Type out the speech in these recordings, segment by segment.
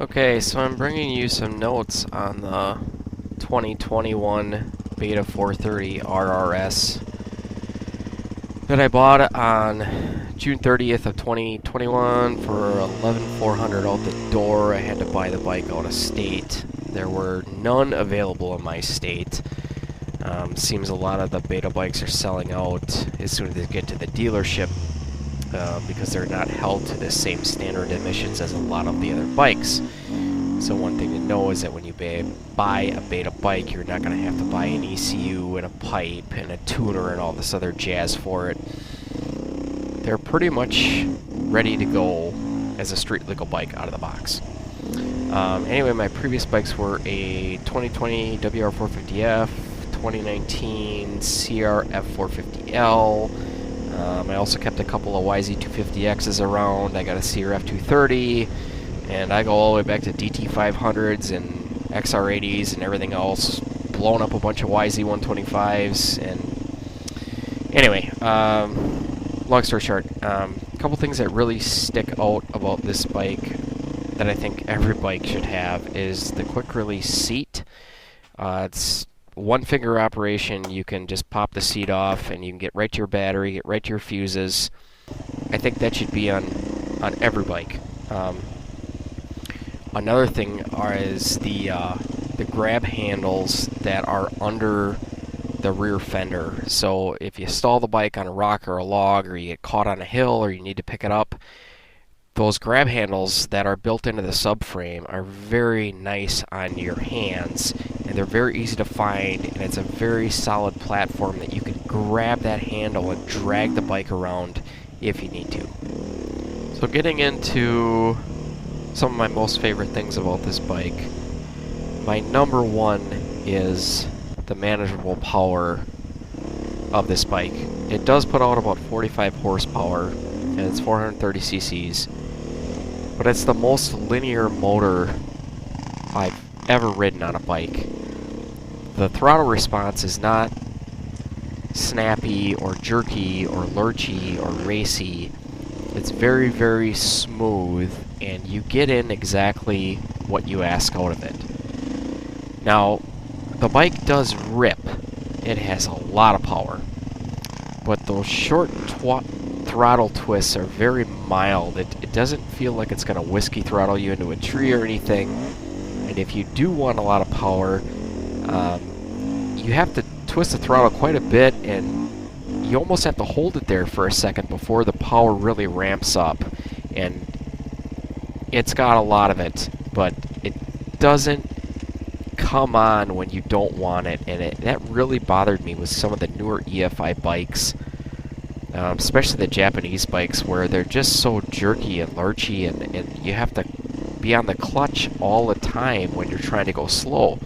Okay, so I'm bringing you some notes on the 2021 Beta 430 RRS that I bought on June 30th of 2021 for $11,400 out the door. I had to buy the bike out of state. There were none available in my state. Seems a lot of the beta bikes are selling out as soon as they get to the dealership. Because they're not held to the same standard emissions as a lot of the other bikes. So one thing to know is that when you buy a beta bike, you're not going to have to buy an ECU and a pipe and a tuner and all this other jazz for it. They're pretty much ready to go as a street legal bike out of the box. Anyway, my previous bikes were a 2020 WR450F, 2019 CRF450L, I also kept a couple of YZ250Xs around. I got a CRF230, and I go all the way back to DT500s and XR80s and everything else. Blown up a bunch of YZ125s, and anyway, long story short, a couple things that really stick out about this bike that I think every bike should have is the quick release seat. It's one finger operation. You can just pop the seat off and you can get right to your battery, get right to your fuses. I think that should be on every bike. Another thing is the grab handles that are under the rear fender. So if you stall the bike on a rock or a log, or you get caught on a hill, or you need to pick it up, those grab handles that are built into the subframe are very nice on your hands, and they're very easy to find, and it's a very solid platform that you can grab that handle and drag the bike around if you need to. So getting into some of my most favorite things about this bike, my number one is the manageable power of this bike. It does put out about 45 horsepower, and it's 430 cc's. But it's the most linear motor I've ever ridden on a bike. The throttle response is not snappy or jerky or lurchy or racy. It's very, very smooth, and you get in exactly what you ask out of it. Now, the bike does rip. It has a lot of power. But those short throttle twists are very mild. It doesn't feel like it's going to whiskey throttle you into a tree or anything. And if you do want a lot of power, you have to twist the throttle quite a bit, and you almost have to hold it there for a second before the power really ramps up. And it's got a lot of it, but it doesn't come on when you don't want it, and that really bothered me with some of the newer EFI bikes. Especially the Japanese bikes, where they're just so jerky and lurchy, and you have to be on the clutch all the time when you're trying to go slow.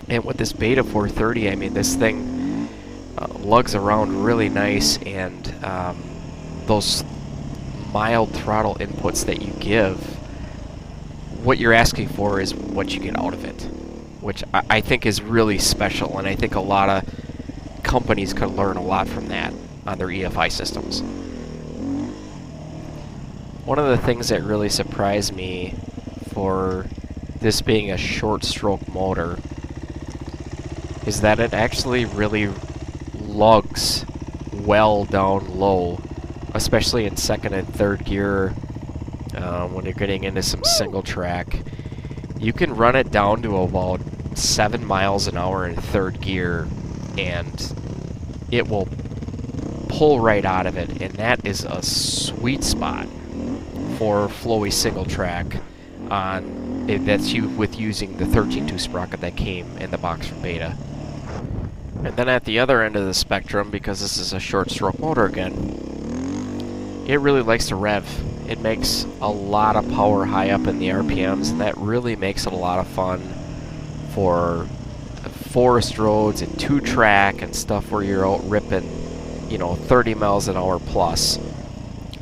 And with this Beta 430, I mean, this thing lugs around really nice, and those mild throttle inputs that you give, what you're asking for is what you get out of it, which I think is really special, and I think a lot of companies could learn a lot from that on their EFI systems. One of the things that really surprised me for this being a short stroke motor is that it actually really lugs well down low, especially in second and third gear. When you're getting into some single track, you can run it down to about 7 miles an hour in third gear, and it will pull right out of it, and that is a sweet spot for flowy single track on that's with using the 13.2 sprocket that came in the box from Beta. And then at the other end of the spectrum, because this is a short stroke motor again, it really likes to rev. It makes a lot of power high up in the RPMs, and that really makes it a lot of fun for forest roads and 2-track and stuff where you're out ripping, 30 miles an hour plus.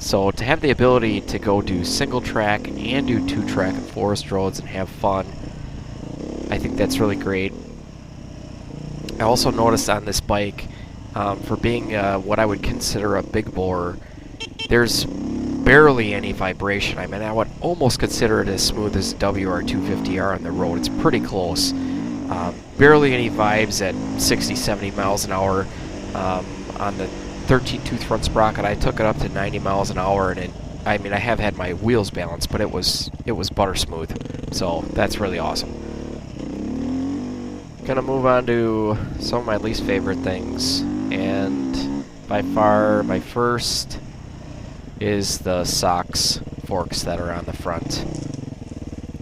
So to have the ability to go do single track and do 2-track and forest roads and have fun, I think that's really great. I also noticed on this bike, for being what I would consider a big bore, there's barely any vibration. I mean, almost consider it as smooth as WR250R on the road. It's pretty close. Barely any vibes at 60, 70 miles an hour. On the 13-tooth front sprocket, I took it up to 90 miles an hour, and I mean, I have had my wheels balanced, but it was butter smooth. So that's really awesome. Gonna move on to some of my least favorite things, and by far my first is the SOX forks that are on the front.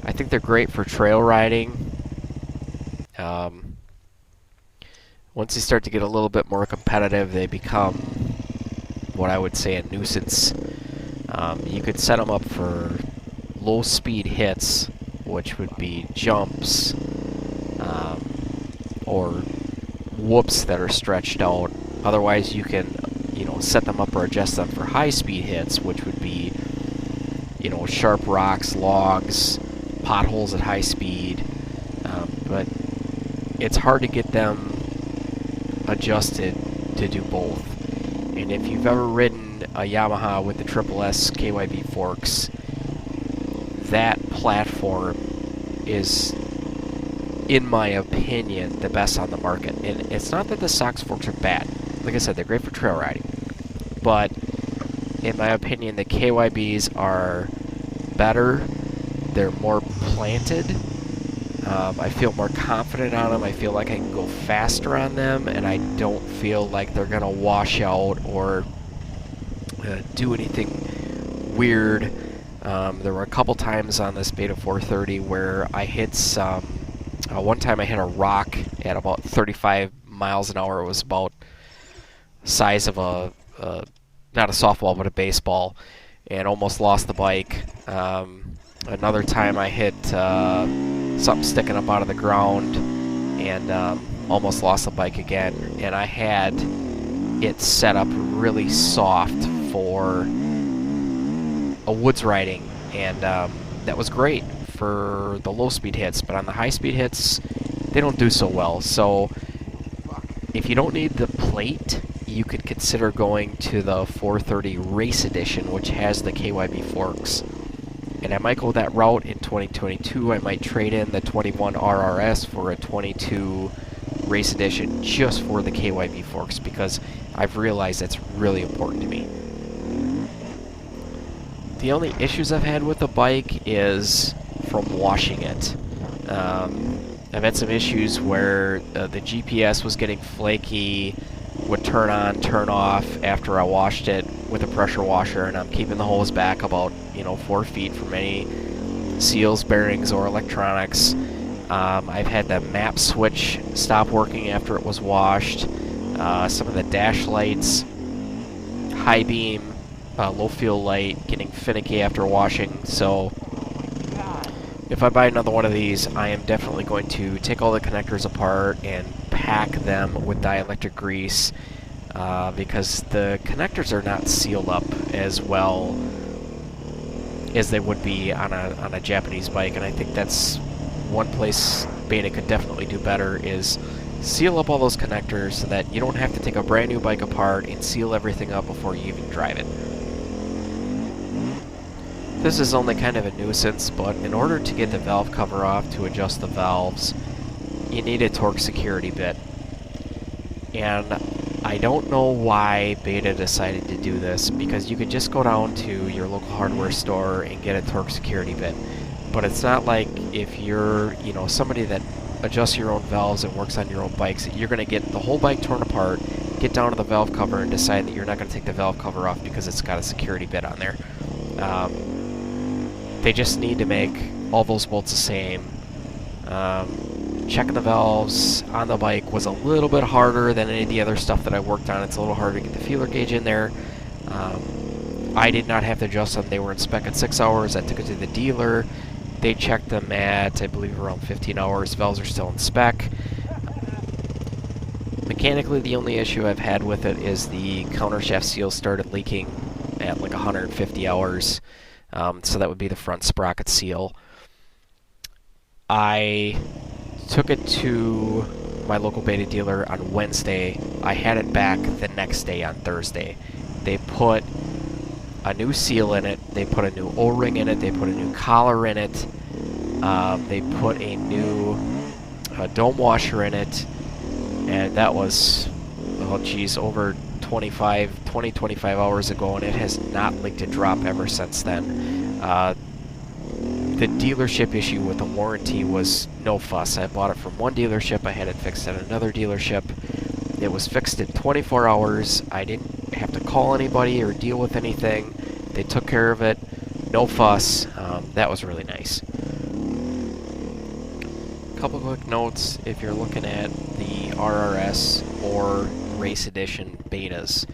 I think they're great for trail riding. Once you start to get a little bit more competitive, they become what I would say a nuisance. You could set them up for low speed hits, which would be jumps, or whoops that are stretched out. Otherwise, you can, set them up or adjust them for high speed hits, which would be, sharp rocks, logs, potholes at high speed. But it's hard to get them adjusted to do both. And if you've ever ridden a Yamaha with the Triple S KYB forks, that platform is, in my opinion, the best on the market. And it's not that the SOX forks are bad. Like I said, they're great for trail riding. But in my opinion, the KYBs are better. They're more planted. I feel more confident on them. I feel like I can go faster on them, and I don't feel like they're going to wash out or do anything weird. There were a couple times on this Beta 430 where I hit some... one time I hit a rock at about 35 miles an hour. It was about the size of a not a softball, but a baseball, and almost lost the bike. Another time I hit something sticking up out of the ground and almost lost the bike again. And I had it set up really soft for a woods riding, and that was great for the low speed hits, but on the high speed hits, they don't do so well. So if you don't need the plate, you could consider going to the 430 Race Edition, which has the KYB forks. And I might go that route in 2022. I might trade in the 21 RRS for a 22 Race Edition just for the KYB forks, because I've realized that's really important to me. The only issues I've had with the bike is from washing it. I've had some issues where the GPS was getting flaky, would turn on, turn off after I washed it with a pressure washer, and I'm keeping the hose back about 4 feet from any seals, bearings, or electronics. I've had the map switch stop working after it was washed. Some of the dash lights, high beam, low fuel light, getting finicky after washing. So if I buy another one of these, I am definitely going to take all the connectors apart and pack them with dielectric grease, because the connectors are not sealed up as well as they would be on a Japanese bike. And I think that's one place Beta could definitely do better, is seal up all those connectors so that you don't have to take a brand new bike apart and seal everything up before you even drive it. This is only kind of a nuisance, but in order to get the valve cover off to adjust the valves, you need a torque security bit. And I don't know why Beta decided to do this, because you could just go down to your local hardware store and get a torque security bit. But it's not like if you're, somebody that adjusts your own valves and works on your own bikes, that you're going to get the whole bike torn apart, get down to the valve cover, and decide that you're not going to take the valve cover off because it's got a security bit on there. They just need to make all those bolts the same. Checking the valves on the bike was a little bit harder than any of the other stuff that I worked on. It's a little harder to get the feeler gauge in there. I did not have to adjust them. They were in spec at 6 hours. I took it to the dealer. They checked them at, I believe, around 15 hours. Valves are still in spec. Mechanically, the only issue I've had with it is the countershaft seal started leaking at like 150 hours. So that would be the front sprocket seal. I took it to my local Beta dealer on Wednesday. I had it back the next day on Thursday. They put a new seal in it, they put a new O-ring in it, they put a new collar in it, they put a new dome washer in it, and that was, oh geez, over 25 hours ago, and it has not leaked a drop ever since then. The dealership issue with the warranty was no fuss. I bought it from one dealership, I had it fixed at another dealership. It was fixed in 24 hours. I didn't have to call anybody or deal with anything. They took care of it, no fuss. That was really nice. Couple quick notes if you're looking at the RRS or Race Edition betas.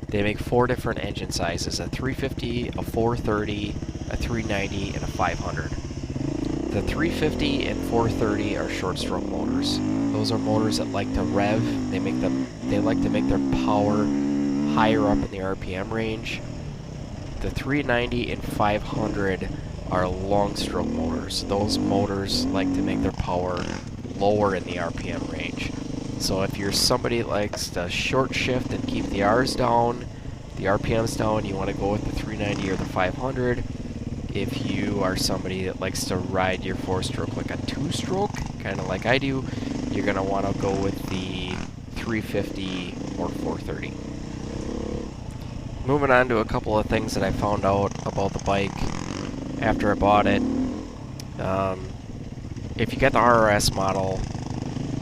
They make 4 different engine sizes: a 350, a 430, a 390, and a 500. The 350 and 430 are short-stroke motors. Those are motors that like to rev. They like to make their power higher up in the RPM range. The 390 and 500 are long-stroke motors. Those motors like to make their power lower in the RPM range. So if you're somebody that likes to short shift and keep the R's down, the RPMs down, you want to go with the 390 or the 500. If you are somebody that likes to ride your 4-stroke like a 2-stroke, kind of like I do, you're going to want to go with the 350 or 430. Moving on to a couple of things that I found out about the bike after I bought it. If you get the RRS model,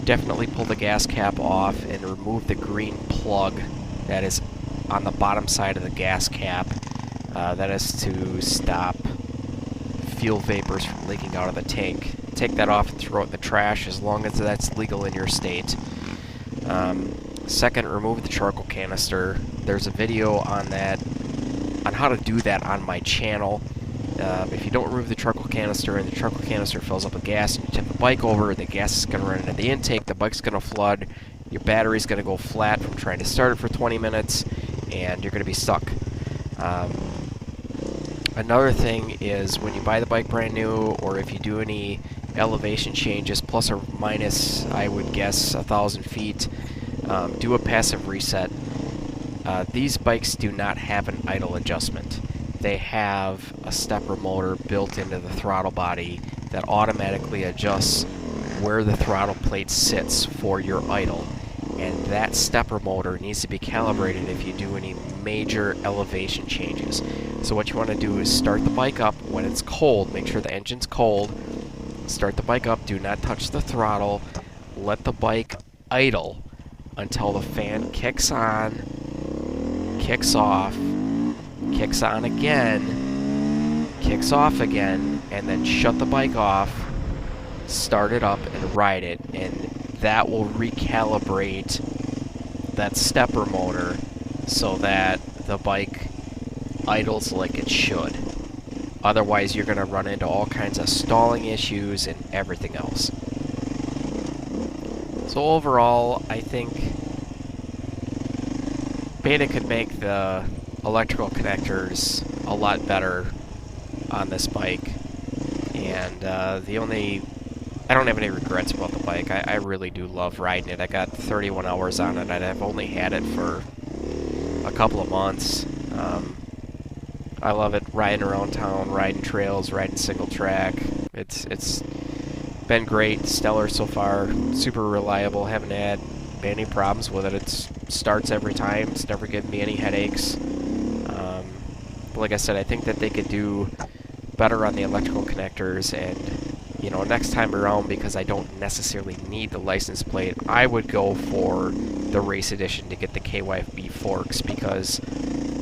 definitely pull the gas cap off and remove the green plug that is on the bottom side of the gas cap. That is to stop fuel vapors from leaking out of the tank. Take that off and throw it in the trash as long as that's legal in your state. Second, remove the charcoal canister. There's a video on that, on how to do that on my channel. If you don't remove the charcoal canister and the charcoal canister fills up with gas and you tip the bike over, the gas is going to run into the intake, the bike's going to flood, your battery's going to go flat from trying to start it for 20 minutes, and you're going to be stuck. Another thing is when you buy the bike brand new, or if you do any elevation changes, plus or minus, I would guess, 1,000 feet, do a passive reset. These bikes do not have an idle adjustment. They have a stepper motor built into the throttle body that automatically adjusts where the throttle plate sits for your idle. And that stepper motor needs to be calibrated if you do any major elevation changes. So what you want to do is start the bike up when it's cold. Make sure the engine's cold. Start the bike up. Do not touch the throttle. Let the bike idle until the fan kicks on, kicks off, kicks on again, kicks off again, and then shut the bike off, start it up, and ride it. And that will recalibrate that stepper motor so that the bike idles like it should. Otherwise, you're going to run into all kinds of stalling issues and everything else. So overall, I think Beta could make the electrical connectors a lot better on this bike. And I don't have any regrets about the bike. I really do love riding it. I got 31 hours on it, and I've only had it for a couple of months. I love it riding around town, riding trails, riding single track. It's been great, stellar so far, super reliable, haven't had any problems with it. It starts every time, it's never given me any headaches. But like I said, I think that they could do better on the electrical connectors, and you know, next time around, because I don't necessarily need the license plate, I would go for the Race Edition to get the KYB forks, because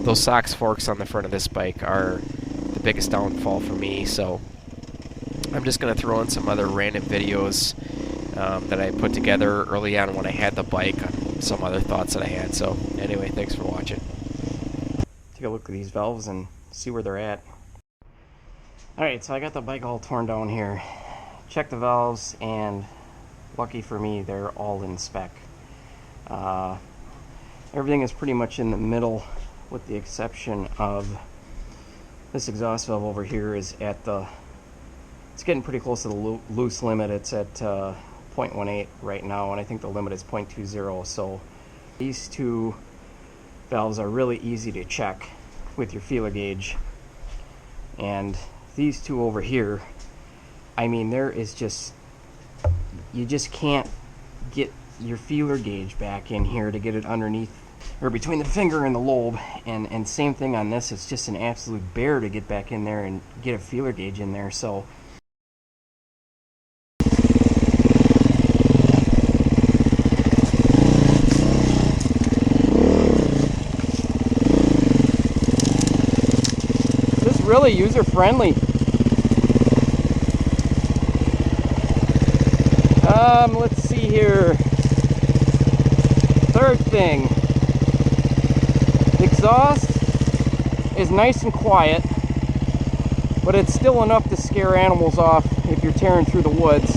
those SOX forks on the front of this bike are the biggest downfall for me. So I'm just going to throw in some other random videos that I put together early on when I had the bike, on some other thoughts that I had. So anyway, thanks for watching. Take a look at these valves and see where they're at. Alright, so I got the bike all torn down here. Check the valves, and lucky for me, they're all in spec. Everything is pretty much in the middle, with the exception of this exhaust valve over here is at the, it's getting pretty close to the loose limit. It's at 0.18 right now, and I think the limit is 0.20. So these two valves are really easy to check. with your feeler gauge. And these two over here, I mean, there is just, you just can't get your feeler gauge back in here to get it underneath or between the finger and the lobe. And same thing on this, it's just an absolute bear to get back in there and get a feeler gauge in there. So this is really user friendly. Let's see here. Third thing, exhaust is nice and quiet, but it's still enough to scare animals off if you're tearing through the woods.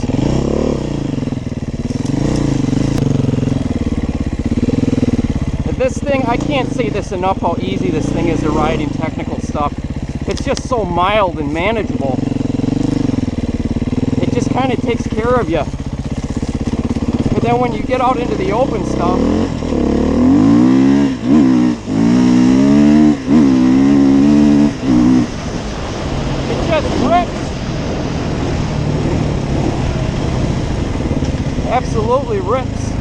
This thing, I can't say this enough how easy this thing is to ride in technical stuff. It's just so mild and manageable. It just kind of takes care of you. But then when you get out into the open stuff, it just rips. Absolutely rips.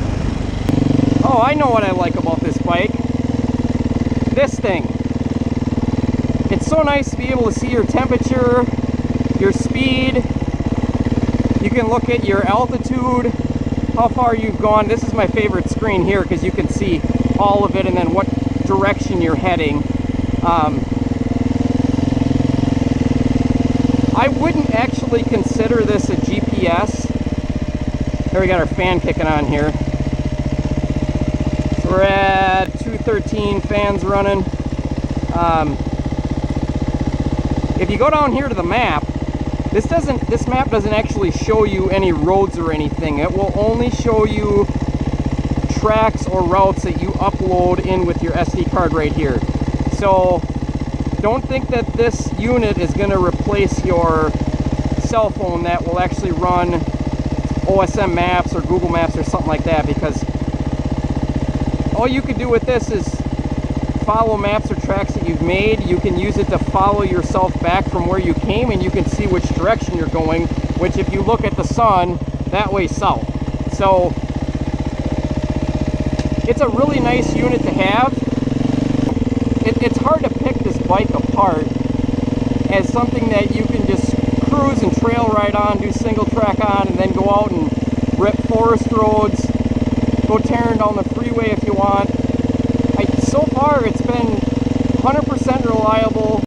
Oh, I know what I like about this bike. This thing. It's so nice to be able to see your temperature, your speed. You can look at your altitude, how far you've gone. This is my favorite screen here because you can see all of it and then what direction you're heading. I wouldn't actually consider this a GPS. Here we got our fan kicking on here. So we're at 213, fans running. If you go down here to the map, this map doesn't actually show you any roads or anything. It will only show you tracks or routes that you upload in with your SD card right here. So don't think that this unit is going to replace your cell phone that will actually run OSM Maps or Google Maps or something like that, because all you could do with this is follow maps or tracks that you've made. You can use it to follow yourself back from where you came, and you can see which direction you're going, which if you look at the sun, that way south. So it's a really nice unit to have. It's hard to pick this bike apart as something that you can just cruise and trail ride on, do single track on, and then go out and rip forest roads, go tearing down the freeway if you want. So far it's been 100% reliable.